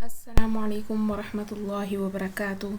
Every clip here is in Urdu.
السلام عليكم ورحمة الله وبركاته.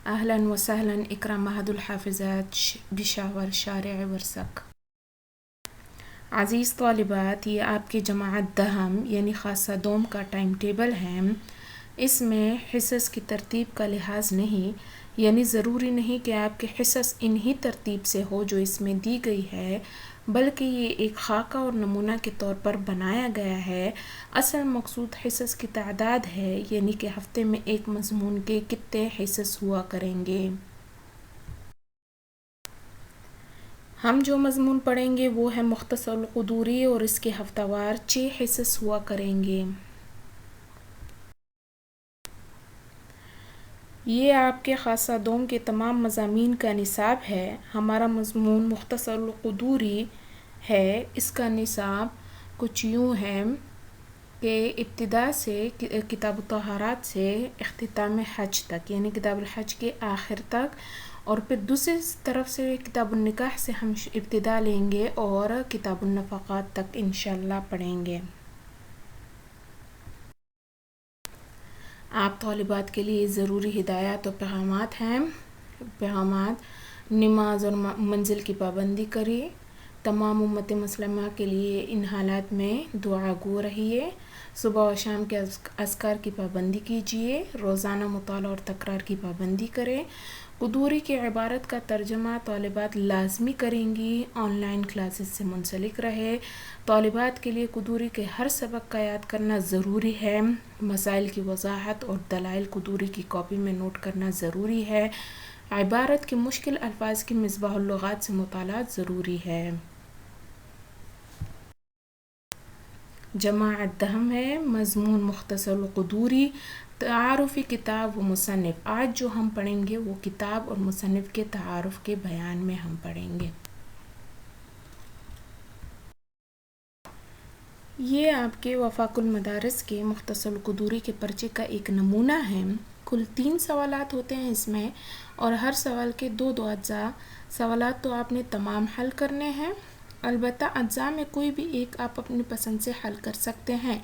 أهلا وسهلا إكرام مهد الحافظات بشاور شارع ورسک. عزیز طالبات، یہ آپ کی جماعت دہم یعنی خاصہ دوم کا ٹائم ٹیبل ہے. اس میں حصص کی ترتیب کا لحاظ نہیں، یعنی ضروری نہیں کہ آپ کے حصص انہی ترتیب سے ہو جو اس میں دی گئی ہے، بلکہ یہ ایک خاکہ اور نمونہ کے طور پر بنایا گیا ہے. اصل مقصود حصص کی تعداد ہے، یعنی کہ ہفتے میں ایک مضمون کے کتنے حصص ہوا کریں گے. ہم جو مضمون پڑھیں گے وہ ہے مختصر القدوری اور اس کے ہفتہ وار 6 حصص ہوا کریں گے. یہ آپ کے خاصہ دوم کے تمام مضامین کا نصاب ہے. ہمارا مضمون مختصر القدوری ہے. اس کا نصاب کچھ یوں ہے کہ ابتدا سے کتاب الطہارات سے اختتام حج تک، یعنی کتاب الحج کے آخر تک، اور پھر دوسری طرف سے کتاب النکاح سے ہم ابتدا لیں گے اور کتاب النفقات تک انشاءاللہ پڑھیں گے. آپ طالبات کے لیے ضروری ہدایات و پیغامات ہیں. نماز اور منزل کی پابندی کریے. تمام امت مسلمہ کے لیے ان حالات میں دعا گو رہیے. صبح و شام کے اذکار کی پابندی کیجیے. روزانہ مطالعہ اور تکرار کی پابندی کریں. قدوری کی عبارت کا ترجمہ طالبات لازمی کریں گی. آن لائن کلاسز سے منسلک رہے. طالبات کے لیے قدوری کے ہر سبق کا یاد کرنا ضروری ہے. مسائل کی وضاحت اور دلائل قدوری کی کاپی میں نوٹ کرنا ضروری ہے. عبارت کے مشکل الفاظ کی مصباح اللغات سے مطالعات ضروری ہے. جماعت دہم ہے. مضمون مختصر القدوری. تعارفی کتاب و مصنف. آج جو ہم پڑھیں گے وہ کتاب اور مصنف کے تعارف کے بیان میں ہم پڑھیں گے. یہ آپ کے وفاق المدارس کے مختصر القدوری کے پرچے کا ایک نمونہ ہے. کل 3 سوالات ہوتے ہیں اس میں، اور ہر سوال کے 2 اجزاء. سوالات تو آپ نے تمام حل کرنے ہیں، البتہ اجزاء میں کوئی بھی ایک آپ اپنی پسند سے حل کر سکتے ہیں.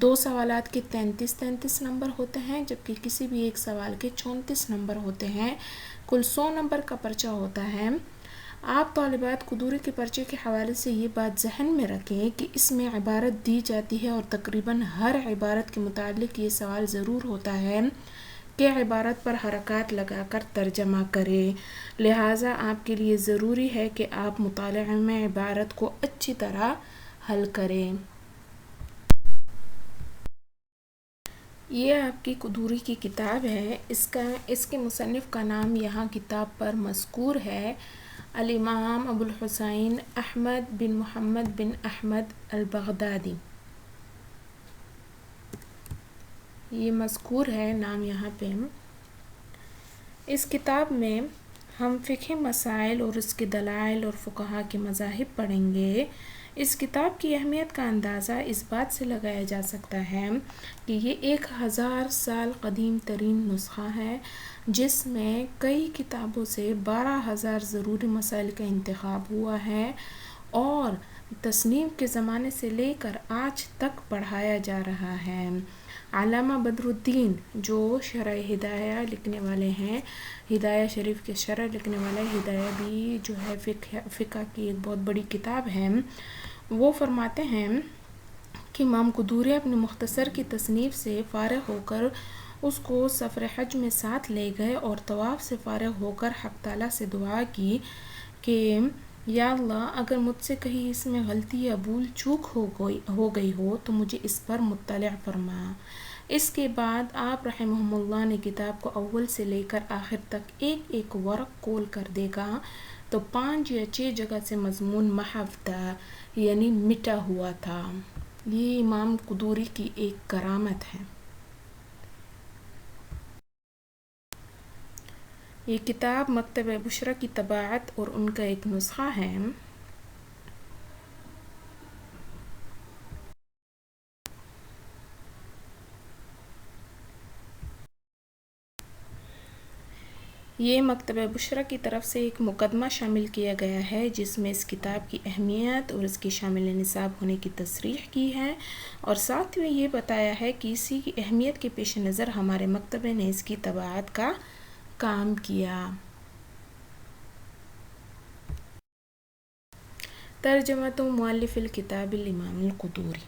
2 سوالات کے 33 نمبر ہوتے ہیں، جبکہ کسی بھی ایک سوال کے 34 نمبر ہوتے ہیں. کل 100 نمبر کا پرچہ ہوتا ہے. آپ طالبات قدوری کے پرچے کے حوالے سے یہ بات ذہن میں رکھیں کہ اس میں عبارت دی جاتی ہے اور تقریباً ہر عبارت کے متعلق یہ سوال ضرور ہوتا ہے کہ عبارت پر حرکات لگا کر ترجمہ کریں. لہٰذا آپ کے لیے ضروری ہے کہ آپ مطالعے میں عبارت کو اچھی طرح حل کریں. یہ آپ کی قدوری کی کتاب ہے. اس کے مصنف کا نام یہاں کتاب پر مذکور ہے، الامام ابو الحسین احمد بن محمد بن احمد البغدادی. یہ مذکور ہے نام یہاں پہ. اس کتاب میں ہم فقہی مسائل اور اس کے دلائل اور فقہا کے مذاہب پڑھیں گے. اس کتاب کی اہمیت کا اندازہ اس بات سے لگایا جا سکتا ہے کہ یہ 1000 سال قدیم ترین نسخہ ہے، جس میں کئی کتابوں سے 12,000 ضروری مسائل کا انتخاب ہوا ہے اور تصنیف کے زمانے سے لے کر آج تک پڑھایا جا رہا ہے. علامہ بدر الدین جو شرح ہدایہ لکھنے والے ہیں، ہدایہ شریف کے شرح لکھنے والے، ہدایہ بھی جو ہے فقہ کی ایک بہت بڑی کتاب ہے، وہ فرماتے ہیں کہ امام قدوری اپنے مختصر کی تصنیف سے فارغ ہو کر اس کو سفر حج میں ساتھ لے گئے اور طواف سے فارغ ہو کر حق تعالیٰ سے دعا کی کہ یا اللہ، اگر مجھ سے کہیں اس میں غلطی یا بھول چوک ہو گئی ہو تو مجھے اس پر مطلع فرما. اس کے بعد آپ رحمہم اللہ نے کتاب کو اول سے لے کر آخر تک ایک ایک ورق کھول کر دیکھا تو 5 یا 6 جگہ سے مضمون محو تھا، یعنی مٹا ہوا تھا. یہ امام قدوری کی ایک کرامت ہے. یہ کتاب مکتبہ بشریٰ کی طباعت اور ان کا ایک نسخہ ہے. یہ مکتبہ بشرا کی طرف سے ایک مقدمہ شامل کیا گیا ہے جس میں اس کتاب کی اہمیت اور اس کی شامل نصاب ہونے کی تصریح کی ہے، اور ساتھ میں یہ بتایا ہے کہ اسی کی اہمیت کے پیش نظر ہمارے مکتبے نے اس کی طباعت کا کام کیا۔ ترجمۃ مؤلف الکتاب الامام القدوری۔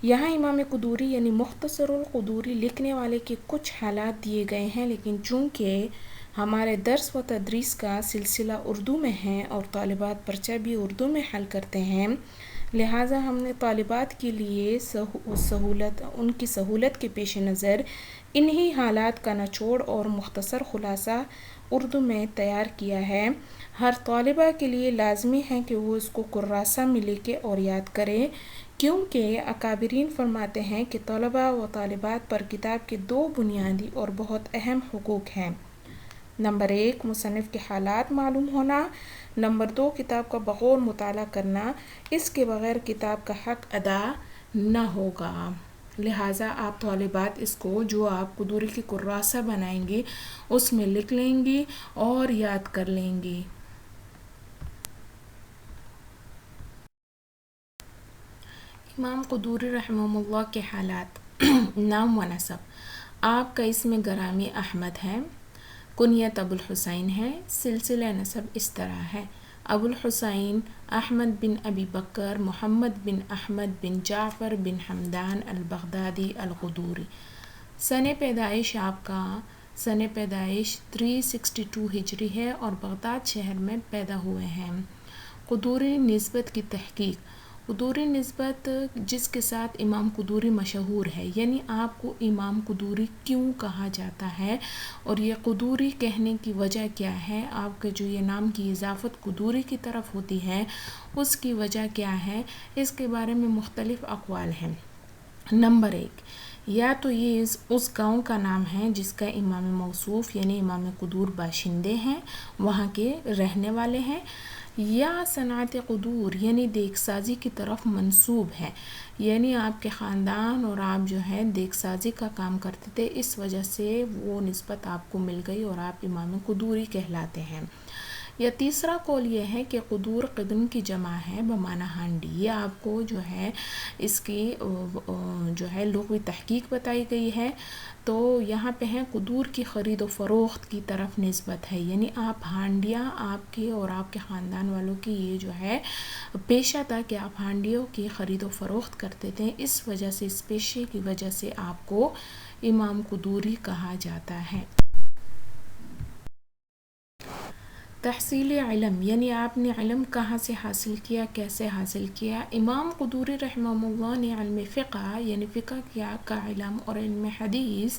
یہاں امام قدوری یعنی مختصر القدوری لکھنے والے کے کچھ حالات دیے گئے ہیں، لیکن چونکہ ہمارے درس و تدریس کا سلسلہ اردو میں ہے اور طالبات پرچہ بھی اردو میں حل کرتے ہیں، لہٰذا ہم نے طالبات کے لیے ان کی سہولت کے پیش نظر انہی حالات کا نچوڑ اور مختصر خلاصہ اردو میں تیار کیا ہے۔ ہر طالبہ کے لیے لازمی ہے کہ وہ اس کو کراسہ میں لکھے اور یاد کرے، کیونکہ اکابرین فرماتے ہیں کہ طلباء و طالبات پر کتاب کے دو بنیادی اور بہت اہم حقوق ہیں: نمبر 1 مصنف کے حالات معلوم ہونا، نمبر 2 کتاب کا بغور مطالعہ کرنا، اس کے بغیر کتاب کا حق ادا نہ ہوگا۔ لہٰذا آپ طالبات اس کو جو آپ قدوری کی کراسہ بنائیں گے اس میں لکھ لیں گی اور یاد کر لیں گی۔ امام قدوری رحمہ اللہ کے حالات۔ نام و نسب: آپ کا اسم گرامی احمد ہے، کنیت ابو الحسین ہے، سلسلہ نسب اس طرح ہے: ابو الحسین احمد بن ابی بکر محمد بن احمد بن جعفر بن حمدان البغدادی القدوری۔ سن پیدائش آپ کا سن پیدائش 362 ہجری ہے اور بغداد شہر میں پیدا ہوئے ہیں۔ قدوری نسبت کی تحقیق: قدوری نسبت جس کے ساتھ امام قدوری مشہور ہے، یعنی آپ کو امام قدوری کیوں کہا جاتا ہے اور یہ قدوری کہنے کی وجہ کیا ہے، آپ کے جو یہ نام کی اضافت قدوری کی طرف ہوتی ہے اس کی وجہ کیا ہے، اس کے بارے میں مختلف اقوال ہیں۔ نمبر 1، یا تو یہ اس گاؤں کا نام ہے جس کا امام موصوف یعنی امام قدور باشندے ہیں، وہاں کے رہنے والے ہیں، یا صنعت قدور یعنی دیگ سازی کی طرف منسوب ہے، یعنی آپ کے خاندان اور آپ جو ہے دیگ سازی کا کام کرتے تھے، اس وجہ سے وہ نسبت آپ کو مل گئی اور آپ امام قدوری کہلاتے ہیں۔ یا تیسرا قول یہ ہے کہ قدور قدم کی جمع ہے بمعنی ہانڈی، یہ آپ کو جو ہے اس کی جو ہے لغوی تحقیق بتائی گئی ہے، تو یہاں پہ ہے قدور کی خرید و فروخت کی طرف نسبت ہے، یعنی آپ ہانڈیاں آپ کے اور آپ کے خاندان والوں کی یہ جو ہے پیشہ تھا کہ آپ ہانڈیوں کی خرید و فروخت کرتے تھے، اس وجہ سے اس پیشے کی وجہ سے آپ کو امام قدوری کہا جاتا ہے۔ تحصیل علم یعنی آپ نے علم کہاں سے حاصل کیا، کیسے حاصل کیا۔ امام قدوری رحمہ اللہ نے علم فقہ یعنی فقہ کا علم اور علم حدیث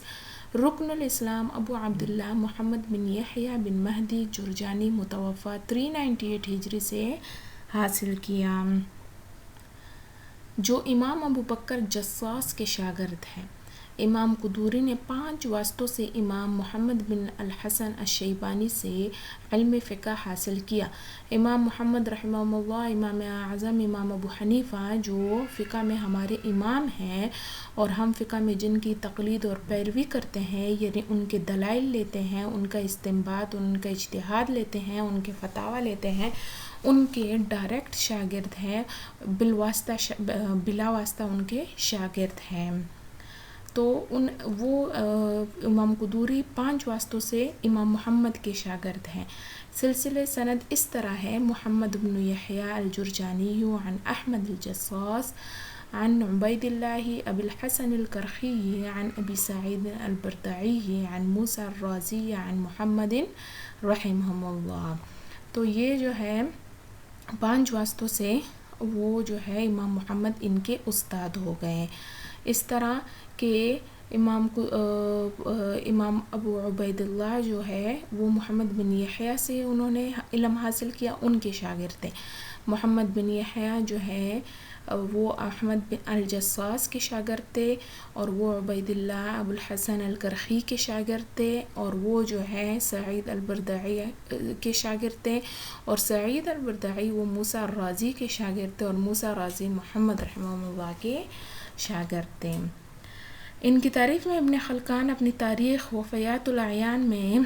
رکن الاسلام ابو عبداللہ محمد بن یحییٰ بن مہدی جرجانی متوفی 398 ہجری سے حاصل کیا، جو امام ابو بکر جصاص کے شاگرد ہیں۔ امام قدوری نے 5 واسطوں سے امام محمد بن الحسن الشیبانی سے علم فقہ حاصل کیا۔ امام محمد رحمہ اللہ، امام اعظم امام ابو حنیفہ جو فقہ میں ہمارے امام ہیں اور ہم فقہ میں جن کی تقلید اور پیروی کرتے ہیں، یعنی ان کے دلائل لیتے ہیں، ان کا استنباط ان کا اجتہاد لیتے ہیں، ان کے فتاوی لیتے ہیں، ان کے ڈائریکٹ شاگرد ہیں، بلا واسطہ ان کے شاگرد ہیں۔ تو وہ امام قدوری 5 واسطوں سے امام محمد کے شاگرد ہیں۔ سلسلہ سند اس طرح ہے: محمد بن یحییٰ الجرجانی عن احمد الجصاص عن عبید اللہ ابی الحسن الکرخی عن ابی سعید البردعی عن موسیٰ الرازی عن محمد رحمہم اللہ۔ تو یہ جو ہے 5 واسطوں سے وہ جو ہے امام محمد ان کے استاد ہو گئے۔ اس طرح کہ امام ابو عبید اللہ جو ہے وہ محمد بن یحییٰ سے انہوں نے علم حاصل کیا، ان کے شاگرد تھے۔ محمد بن یحییٰ جو ہے وہ احمد بن الجصاص کے شاگرد تھے اور وہ عبید اللہ ابو الحسن الکرخی کے شاگرد تھے، اور وہ جو ہے سعید البردعی کے شاگرد تھے، اور سعید البردعی وہ موسیٰ الرازی کے شاگرد تھے، اور موسیٰ الرازی محمد رحمہ اللہ کے شاگرد تھے۔ ان کی تعریف میں ابن خلکان اپنی تاریخ وفیات الاعیان میں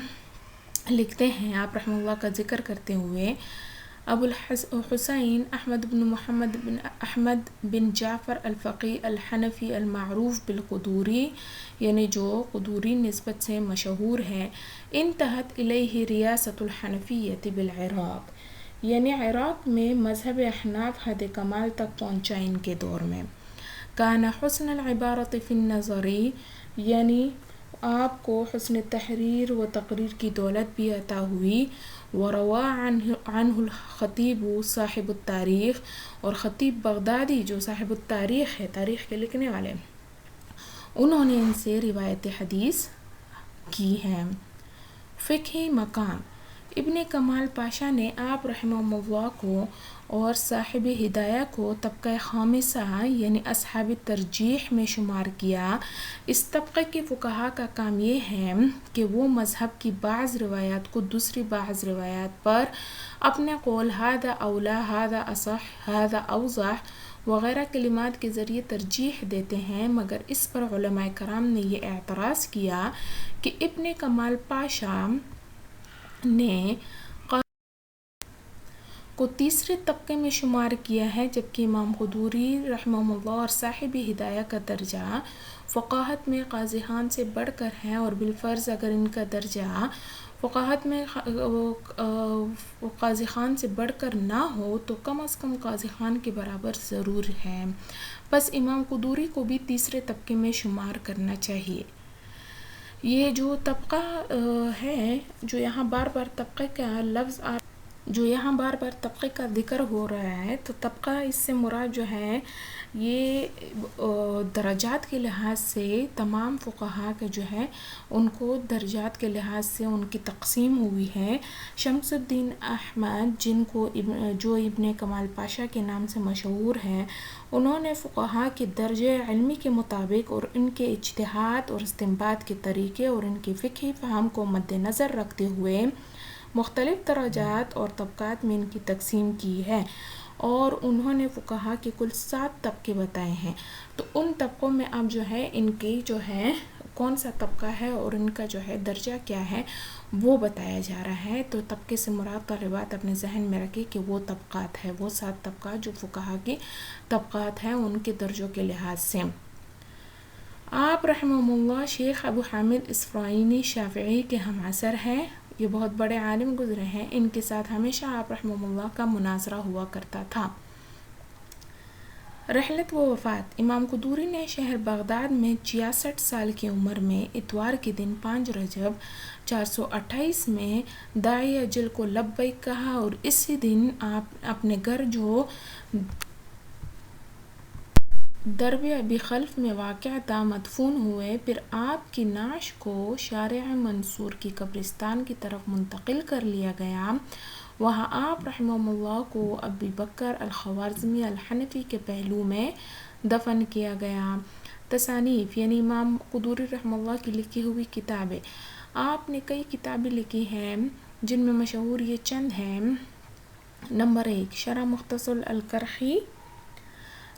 لکھتے ہیں آپ رحمہ اللہ کا ذکر کرتے ہوئے، ابو الحسین احمد بن محمد بن احمد بن جعفر الفقی الحنفی المعروف بالقدوری، یعنی جو قدوری نسبت سے مشہور ہے، انتہت الیہ ریاست الحنفیت بالعراق، یعنی عراق میں مذہب احناف حد کمال تک پہنچا ان کے دور میں۔ کان حسن العبارت فی النظری، یعنی آپ کو حسن تحریر و تقریر کی دولت بھی عطا ہوئی۔ وروى عنہ الخطیب صاحب التاریخ، اور خطیب بغدادی جو صاحب التاریخ ہے، تاریخ کے لکھنے والے، انہوں نے ان سے روایت حدیث کی ہے۔ فقہی مقام، ابن کمال پاشا نے آپ رحمہ اللہ کو اور صاحب ہدایہ کو طبقہ خامسہ یعنی اصحاب ترجیح میں شمار کیا۔ اس طبقے کے فقہاء کا کام یہ ہے کہ وہ مذہب کی بعض روایات کو دوسری بعض روایات پر اپنے قول ھذا اولی، ھذا اصح، ھذا اوضح وغیرہ کلمات کے ذریعے ترجیح دیتے ہیں، مگر اس پر علماء کرام نے یہ اعتراض کیا کہ ابن کمال پاشا نے کو تیسرے طبقے میں شمار کیا ہے، جبکہ امام قدوری رحمہ اللہ اور صاحب ہدایہ کا درجہ فقاہت میں قاضی خان سے بڑھ کر ہے، اور بالفرض اگر ان کا درجہ فقاہت میں قاضی خان سے بڑھ کر نہ ہو تو کم از کم قاضی خان کے برابر ضرور ہے، بس امام قدوری کو بھی تیسرے طبقے میں شمار کرنا چاہیے۔ یہ جو طبقہ ہے، جو یہاں بار بار طبقے کا لفظ جو یہاں بار بار طبقے کا ذکر ہو رہا ہے، تو طبقہ اس سے مراد جو ہے یہ درجات کے لحاظ سے تمام فقہاء کے جو ہے ان کو درجات کے لحاظ سے ان کی تقسیم ہوئی ہے۔ شمس الدین احمد جو ابن کمال پاشا کے نام سے مشہور ہے، انہوں نے فقہاء کے درجے علمی کے مطابق اور ان کے اجتہاد اور استنباط کے طریقے اور ان کی فقہی فہم کو مد نظر رکھتے ہوئے مختلف درجات اور طبقات میں ان کی تقسیم کی ہے، اور انہوں نے فقہاء کے کل 7 طبقے بتائے ہیں۔ تو ان طبقوں میں اب جو ہے ان کی جو ہے کون سا طبقہ ہے اور ان کا جو ہے درجہ کیا ہے وہ بتایا جا رہا ہے۔ تو طبقے سے مراد طالبات اپنے ذہن میں رکھے کہ وہ طبقات ہے، وہ 7 طبقات جو فقہاء کی طبقات ہیں ان کے درجوں کے لحاظ سے۔ آپ رحمہ اللہ شیخ ابو حامد اسفرائینی شافعی کے ہم عصر ہیں، یہ بہت بڑے عالم گزرے ہیں، ان کے ساتھ ہمیشہ آپ رحمہ اللہ کا مناظرہ ہوا کرتا تھا۔ رحلت و وفات، امام قدوری نے شہر بغداد میں 66 سال کی عمر میں اتوار کے دن 5 رجب 428 میں داعی اجل کو لبیک کہا، اور اسی دن آپ اپنے گھر جو درب ابی خلف میں واقع تھا مدفون ہوئے۔ پھر آپ کی نعش کو شارع منصور کی قبرستان کی طرف منتقل کر لیا گیا، وہاں آپ رحمہ اللہ کو ابی بکر الخوارزمی الحنفی کے پہلو میں دفن کیا گیا۔ تصانیف، یعنی امام قدوری رحمہ اللہ کی لکھی ہوئی کتابیں، آپ نے کئی کتابیں لکھی ہیں جن میں مشہور یہ چند ہیں۔ نمبر 1 شرح مختصر القرخی،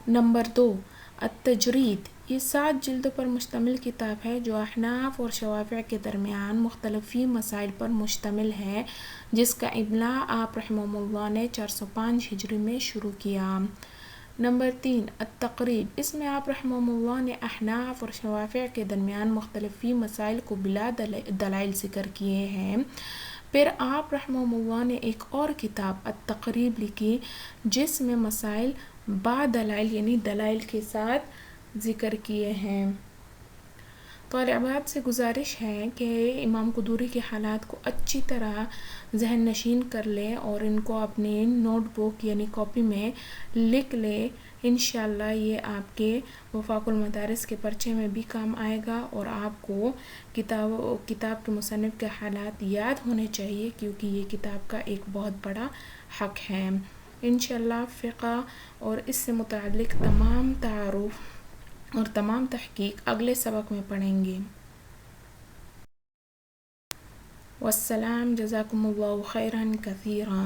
نمبر 2 التجرید، یہ 7 جلدوں پر مشتمل کتاب ہے جو احناف اور شوافع کے درمیان مختلف مسائل پر مشتمل ہے، جس کا املاء آپ رحمہ اللہ نے 405 ہجری میں شروع کیا۔ نمبر 3 التقریب، اس میں آپ رحمہ اللہ نے احناف اور شوافع کے درمیان مختلف مسائل کو بلا دلائل ذکر کیے ہیں۔ پھر آپ رحمہ اللہ نے ایک اور کتاب التقریب لکھی جس میں مسائل با دلائل یعنی دلائل کے ساتھ ذکر کیے ہیں۔ طالبات سے گزارش ہے کہ امام قدوری کے حالات کو اچھی طرح ذہن نشین کر لیں اور ان کو اپنے نوٹ بک یعنی کاپی میں لکھ لیں۔ انشاءاللہ یہ آپ کے وفاق المدارس کے پرچے میں بھی کام آئے گا، اور آپ کو کتاب کے مصنف کے حالات یاد ہونے چاہیے، کیونکہ یہ کتاب کا ایک بہت بڑا حق ہے۔ انشاءاللہ فقہ اور اس سے متعلق تمام تعارف اور تمام تحقیق اگلے سبق میں پڑھیں گے۔ والسلام، جزاکم اللہ خیرا کثیرا۔